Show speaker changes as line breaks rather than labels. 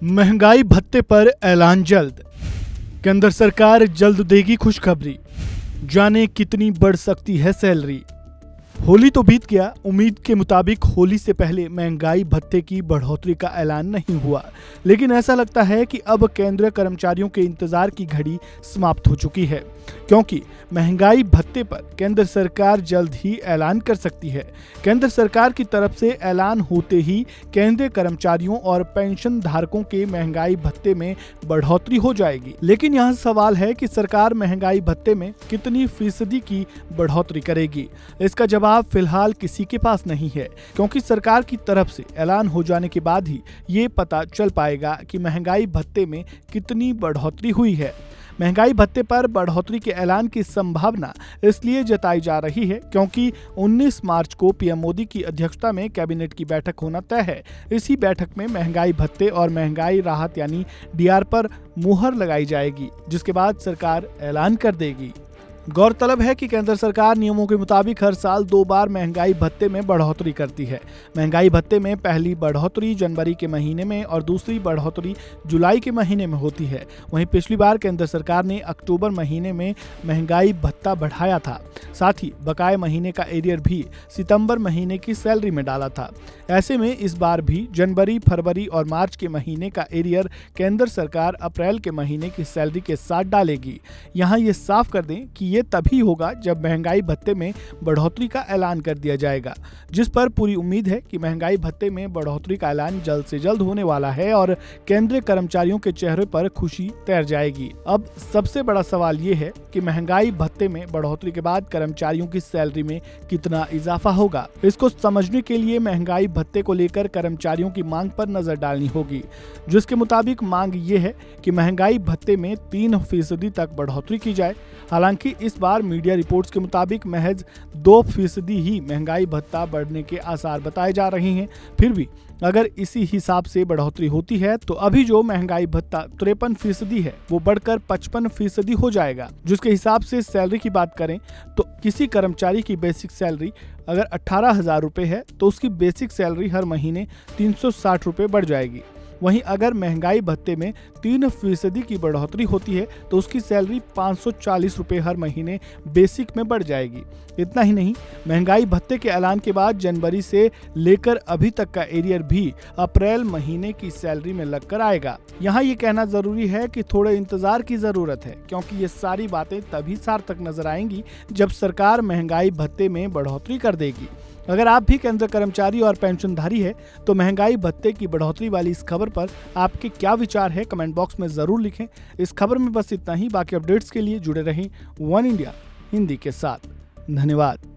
महंगाई भत्ते पर ऐलान जल्द। केंद्र सरकार जल्द देगी खुशखबरी। जाने कितनी बढ़ सकती है सैलरी। होली तो बीत गया, उम्मीद के मुताबिक होली से पहले महंगाई भत्ते की बढ़ोतरी का ऐलान नहीं हुआ, लेकिन ऐसा लगता है कि अब केंद्रीय कर्मचारियों के इंतजार की घड़ी समाप्त हो चुकी है, क्योंकि महंगाई भत्ते पर केंद्र सरकार जल्द ही ऐलान कर सकती है। केंद्र सरकार की तरफ से ऐलान होते ही केंद्रीय कर्मचारियों और पेंशन धारकों के महंगाई भत्ते में बढ़ोतरी हो जाएगी। लेकिन यहाँ सवाल है कि सरकार महंगाई भत्ते में कितनी फीसदी की बढ़ोतरी करेगी। इसका जवाब फिलहाल किसी के पास नहीं है, क्योंकि सरकार की तरफ से ऐलान हो जाने के बाद ही ये पता चल पाएगा कि महंगाई भत्ते में कितनी बढ़ोतरी हुई है। महंगाई भत्ते पर बढ़ोतरी के ऐलान की संभावना इसलिए जताई जा रही है क्योंकि 19 मार्च को पीएम मोदी की अध्यक्षता में कैबिनेट की बैठक होना तय है। इसी बैठक में महंगाई भत्ते और महंगाई राहत यानी डीआर पर मुहर लगाई जाएगी, जिसके बाद सरकार ऐलान कर देगी। गौरतलब है कि केंद्र सरकार नियमों के मुताबिक हर साल 2 बार महंगाई भत्ते में बढ़ोतरी करती है। महंगाई भत्ते में पहली बढ़ोतरी जनवरी के महीने में और दूसरी बढ़ोतरी जुलाई के महीने में होती है। वहीं पिछली बार केंद्र सरकार ने अक्टूबर महीने में महंगाई भत्ता बढ़ाया था, साथ ही बकाये महीने का एरियर भी सितंबर महीने की सैलरी में डाला था। ऐसे में इस बार भी जनवरी, फरवरी और मार्च के महीने का एरियर केंद्र सरकार अप्रैल के महीने की सैलरी के साथ डालेगी। यहाँ ये साफ कर दें कि ये तभी होगा जब महंगाई भत्ते में बढ़ोतरी का ऐलान कर दिया जाएगा, जिस पर पूरी उम्मीद है कि महंगाई भत्ते में बढ़ोतरी का ऐलान जल्द से जल्द होने वाला है और केंद्रीय कर्मचारियों के चेहरे पर खुशी तैर जाएगी। अब सबसे बड़ा सवाल ये है कि महंगाई भत्ते में बढ़ोतरी के बाद कर्मचारियों की सैलरी में कितना इजाफा होगा। इसको समझने के लिए महंगाई भत्ते को लेकर कर्मचारियों की मांग पर नजर डालनी होगी, जिसके मुताबिक मांग ये है कि महंगाई भत्ते में 3% तक बढ़ोतरी की जाए। हालांकि इस बार मीडिया रिपोर्ट्स के मुताबिक महज 2% ही महंगाई भत्ता बढ़ने के आसार बताए जा रहे हैं। फिर भी अगर इसी हिसाब से बढ़ोतरी होती है तो अभी जो महंगाई भत्ता 53% है वो बढ़कर 55% हो जाएगा। जिसके हिसाब से सैलरी की बात करें तो किसी कर्मचारी की बेसिक सैलरी अगर 18,000 रुपए है तो उसकी बेसिक सैलरी हर महीने 360 रुपए बढ़ जाएगी। वहीं अगर महंगाई भत्ते में 3% की बढ़ोतरी होती है तो उसकी सैलरी 540 रुपए हर महीने बेसिक में बढ़ जाएगी। इतना ही नहीं, महंगाई भत्ते के ऐलान के बाद जनवरी से लेकर अभी तक का एरियर भी अप्रैल महीने की सैलरी में लगकर आएगा। यहाँ ये कहना जरूरी है कि थोड़े इंतजार की जरूरत है, क्योंकि ये सारी बातें तभी सार्थक नजर आएंगी जब सरकार महंगाई भत्ते में बढ़ोतरी कर देगी। अगर आप भी केंद्र कर्मचारी और पेंशनधारी है तो महंगाई भत्ते की बढ़ोतरी वाली इस खबर पर आपके क्या विचार है, कमेंट बॉक्स में जरूर लिखें। इस खबर में बस इतना ही। बाकी अपडेट्स के लिए जुड़े रहें वन इंडिया हिंदी के साथ। धन्यवाद।